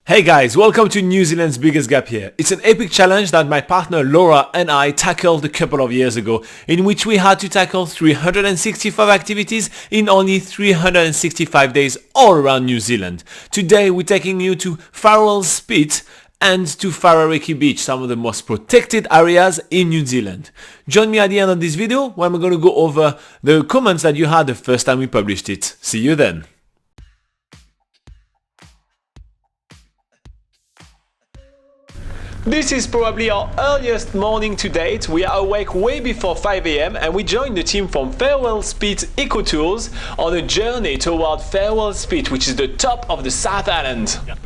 Hey guys, welcome to New Zealand's biggest gap year. It's an epic challenge that my partner Laura and I tackled a couple of years ago, in which we had to tackle 365 activities in only 365 days all around New Zealand. Today we're taking you to Farewell Spit and to Wharariki Beach, some of the most protected areas in New Zealand. Join me at the end of this video where I'm going to go over the comments that you had the first time we published it. See you then. This is probably our earliest morning to date. We are awake way before 5 AM and we joined the team from Farewell Spit Eco Tours on a journey toward Farewell Spit, which is the top of the South Island. Yeah.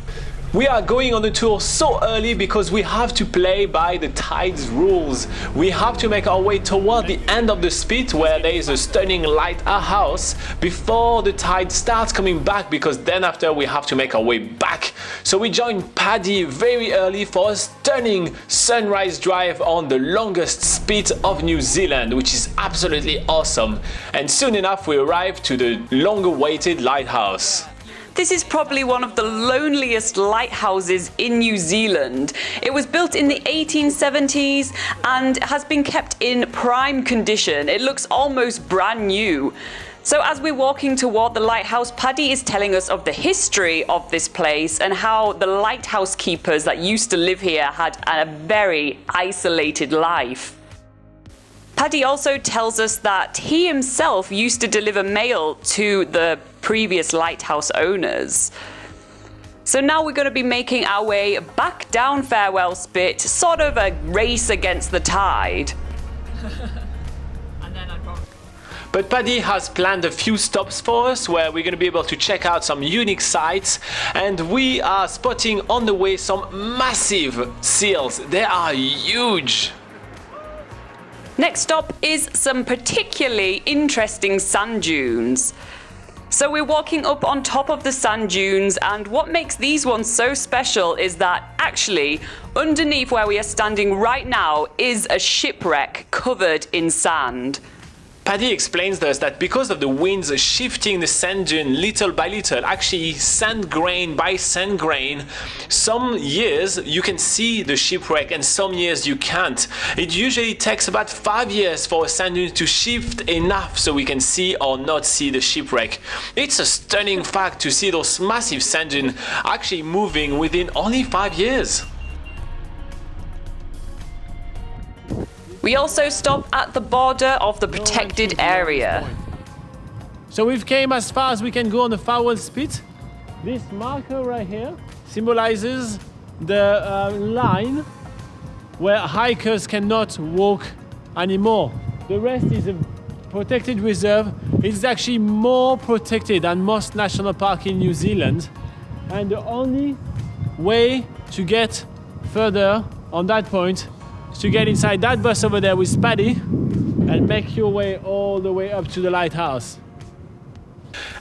We are going on the tour so early because we have to play by the tide's rules. We have to make our way toward the end of the spit where there is a stunning lighthouse before the tide starts coming back, because then after we have to make our way back. So we joined Paddy very early for a stunning sunrise drive on the longest spit of New Zealand, which is absolutely awesome. And soon enough we arrive to the long-awaited lighthouse. This is probably one of the loneliest lighthouses in New Zealand. It was built in the 1870s and has been kept in prime condition. It looks almost brand new. So as we're walking toward the lighthouse, Paddy is telling us of the history of this place and how the lighthouse keepers that used to live here had a very isolated life. Paddy also tells us that he himself used to deliver mail to the previous lighthouse owners. So now we're going to be making our way back down Farewell Spit, sort of a race against the tide. But Paddy has planned a few stops for us where we're going to be able to check out some unique sites, and we are spotting on the way some massive seals. They are huge. Next stop is some particularly interesting sand dunes. So we're walking up on top of the sand dunes, and what makes these ones so special is that actually underneath where we are standing right now is a shipwreck covered in sand. Paddy explains to us that because of the winds shifting the sand dune little by little, actually sand grain by sand grain, some years you can see the shipwreck and some years you can't. It usually takes about 5 years for a sand dune to shift enough so we can see or not see the shipwreck. It's a stunning fact to see those massive sand dunes actually moving within only 5 years. We also stop at the border of the protected area. So we've came as far as we can go on the Farewell Spit. This marker right here symbolizes the line where hikers cannot walk anymore. The rest is a protected reserve. It's actually more protected than most national parks in New Zealand. And the only way to get further on that point to get inside that bus over there with Paddy and make your way all the way up to the lighthouse.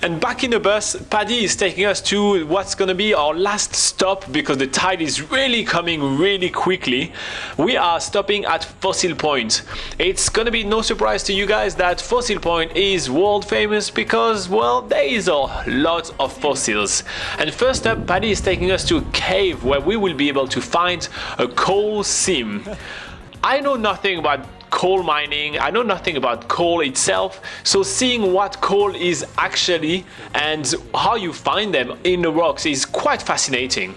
And back in the bus, Paddy is taking us to what's going to be our last stop because the tide is really coming really quickly. We are stopping at Fossil Point. It's going to be no surprise to you guys that Fossil Point is world famous because, well, there is a lot of fossils. And first up, Paddy is taking us to a cave where we will be able to find a coal seam. I know nothing about coal mining, I know nothing about coal itself, so seeing what coal is actually and how you find them in the rocks is quite fascinating.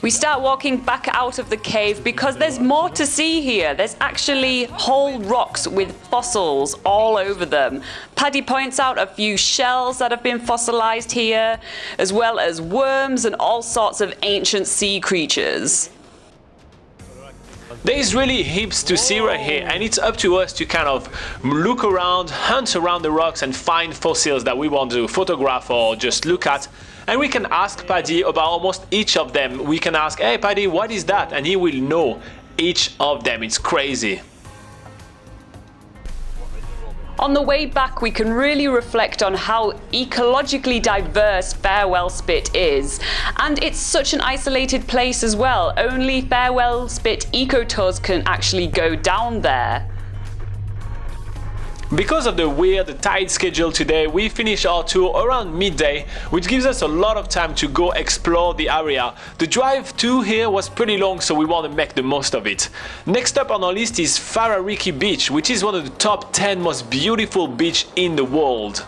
We start walking back out of the cave because there's more to see here. There's actually whole rocks with fossils all over them. Paddy points out a few shells that have been fossilized here, as well as worms and all sorts of ancient sea creatures. There's really heaps to see right here, and it's up to us to kind of look around, hunt around the rocks and find fossils that we want to photograph or just look at. And we can ask Paddy about almost each of them. We can ask, hey Paddy, what is that? And he will know each of them. It's crazy. On the way back, we can really reflect on how ecologically diverse Farewell Spit is. And it's such an isolated place as well. Only Farewell Spit Eco Tours can actually go down there. Because of the weird tide schedule today, we finish our tour around midday, which gives us a lot of time to go explore the area. The drive to here was pretty long, so we want to make the most of it. Next up on our list is Wharariki Beach, which is one of the top 10 most beautiful beaches in the world.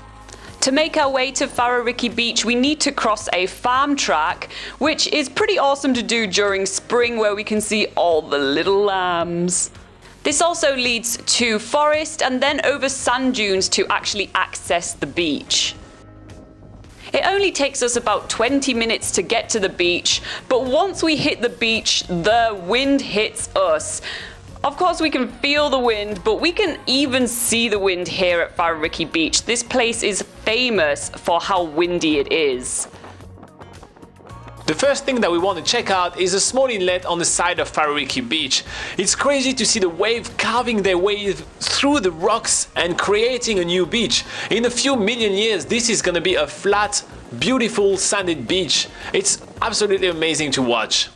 To make our way to Wharariki Beach, we need to cross a farm track, which is pretty awesome to do during spring, where we can see all the little lambs. This also leads to forest and then over sand dunes to actually access the beach. It only takes us about 20 minutes to get to the beach, but once we hit the beach, the wind hits us. Of course, we can feel the wind, but we can even see the wind here at Wharariki Beach. This place is famous for how windy it is. The first thing that we want to check out is a small inlet on the side of Wharariki Beach. It's crazy to see the wave carving their way through the rocks and creating a new beach. In a few million years, this is going to be a flat, beautiful, sanded beach. It's absolutely amazing to watch.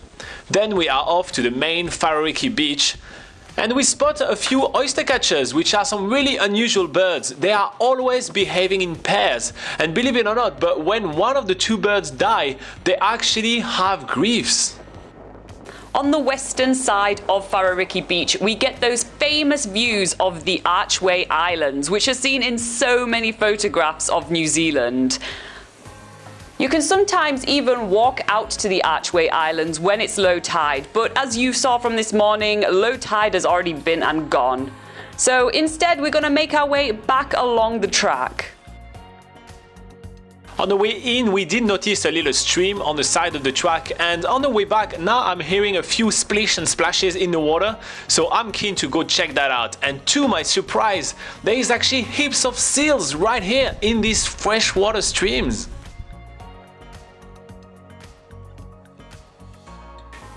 Then we are off to the main Wharariki Beach. And we spot a few oyster catchers, which are some really unusual birds. They are always behaving in pairs. And believe it or not, but when one of the two birds die, they actually have griefs. On the western side of Wharariki Beach, we get those famous views of the Archway Islands, which are seen in so many photographs of New Zealand. You can sometimes even walk out to the Archway Islands when it's low tide, but as you saw from this morning, low tide has already been and gone. So instead, we're going to make our way back along the track. On the way in, we did notice a little stream on the side of the track, and on the way back, now I'm hearing a few splish and splashes in the water, so I'm keen to go check that out. And to my surprise, there is actually heaps of seals right here in these freshwater streams.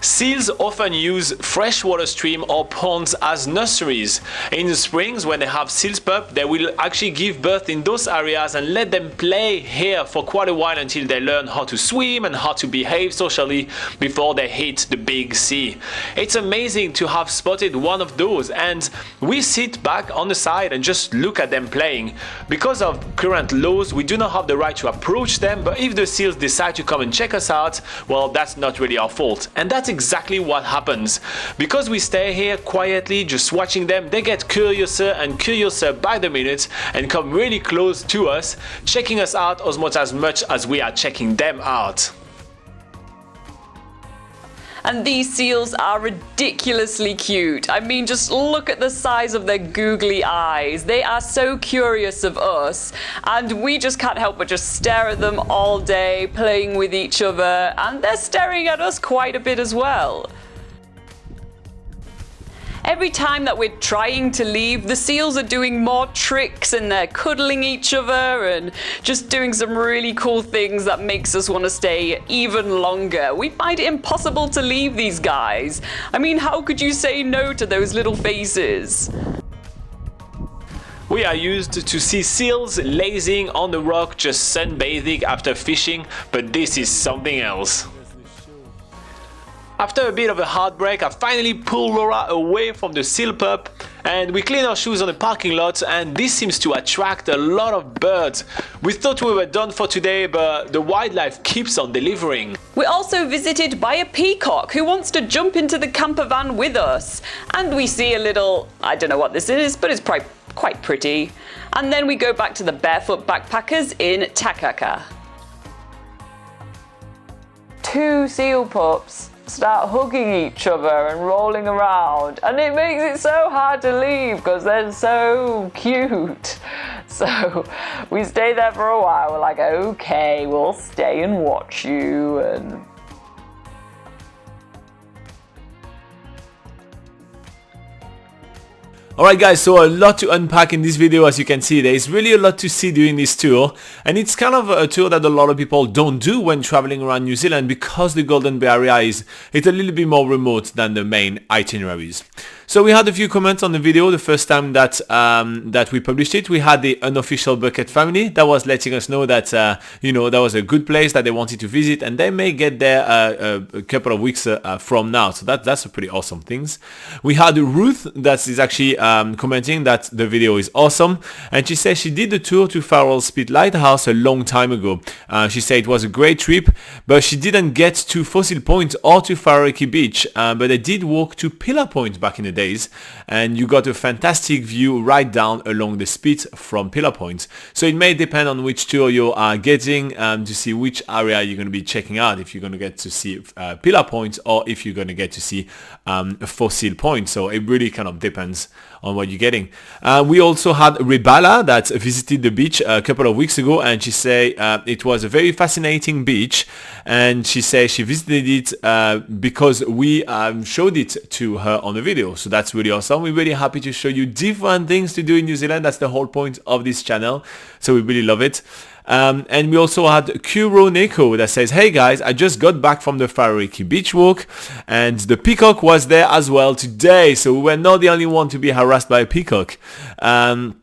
Seals often use freshwater stream or ponds as nurseries. In the springs, when they have seals pup, they will actually give birth in those areas and let them play here for quite a while until they learn how to swim and how to behave socially before they hit the big sea. It's amazing to have spotted one of those, and we sit back on the side and just look at them playing. Because of current laws, we do not have the right to approach them, but if the seals decide to come and check us out, well, that's not really our fault. And that's exactly what happens. Because we stay here quietly just watching them, they get curiouser and curiouser by the minute and come really close to us, checking us out as much as we are checking them out. And these seals are ridiculously cute. I mean, just look at the size of their googly eyes. They are so curious of us, and we just can't help but just stare at them all day, playing with each other, and they're staring at us quite a bit as well. Every time that we're trying to leave, the seals are doing more tricks and they're cuddling each other and just doing some really cool things that makes us want to stay even longer. We find it impossible to leave these guys. I mean, how could you say no to those little faces? We are used to see seals lazing on the rock just sunbathing after fishing, but this is something else. After a bit of a heartbreak, I finally pulled Laura away from the seal pup and we clean our shoes on the parking lot, and this seems to attract a lot of birds. We thought we were done for today, but the wildlife keeps on delivering. We're also visited by a peacock who wants to jump into the camper van with us. And we see a little, I don't know what this is, but it's quite pretty. And then we go back to the barefoot backpackers in Takaka. Two seal pups start hugging each other and rolling around, and it makes it so hard to leave because they're so cute. So we stay there for a while. We're like, okay, we'll stay and watch you. And Alright guys, so a lot to unpack in this video. As you can see, there is really a lot to see during this tour, and it's kind of a tour that a lot of people don't do when traveling around New Zealand because the Golden Bay Area is a little bit more remote than the main itineraries. So we had a few comments on the video the first time that that we published it. We had the unofficial bucket family that was letting us know that you know, that was a good place that they wanted to visit, and they may get there a couple of weeks from now. So that's a pretty awesome things. We had Ruth that is actually commenting that the video is awesome, and she says she did the tour to Farrell Spit Lighthouse a long time ago. She said it was a great trip, but she didn't get to Fossil Point or to Wharariki Beach, but they did walk to Pillar Point back in the days, and you got a fantastic view right down along the spit from Pillar Point. So it may depend on which tour you are getting to see which area you're going to be checking out, if you're going to get to see Pillar Point or if you're going to get to see Fossil Point. So it really kind of depends on what you're getting. We also had Rebala that visited the beach a couple of weeks ago, and she said it was a very fascinating beach, and she said she visited it because we showed it to her on the video. So that's really awesome. We're really happy to show you different things to do in New Zealand. That's the whole point of this channel, so we really love it. And we also had Kuro Neko that says, hey guys, I just got back from the Wharariki Beach walk, and the peacock was there as well today, so we were not the only one to be harassed by a peacock. It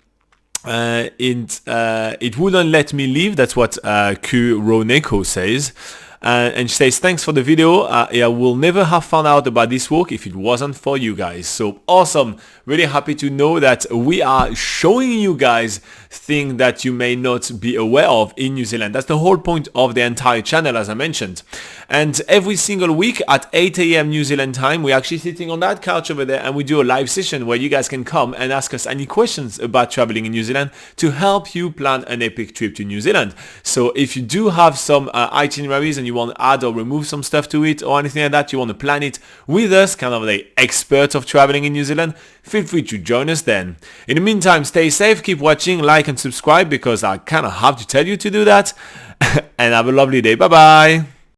wouldn't let me leave. That's what Kuro Neko says. And she says, thanks for the video. I will never have found out about this walk if it wasn't for you guys. So awesome. Really happy to know that we are showing you guys things that you may not be aware of in New Zealand. That's the whole point of the entire channel, as I mentioned. And every single week at 8 a.m. New Zealand time, we're actually sitting on that couch over there, and we do a live session where you guys can come and ask us any questions about traveling in New Zealand to help you plan an epic trip to New Zealand. So if you do have some itineraries and you want to add or remove some stuff to it or anything like that, you want to plan it with us, kind of the experts of traveling in New Zealand, feel free to join us then. In the meantime, stay safe, keep watching, like and subscribe, because I kind of have to tell you to do that. And have a lovely day. Bye bye.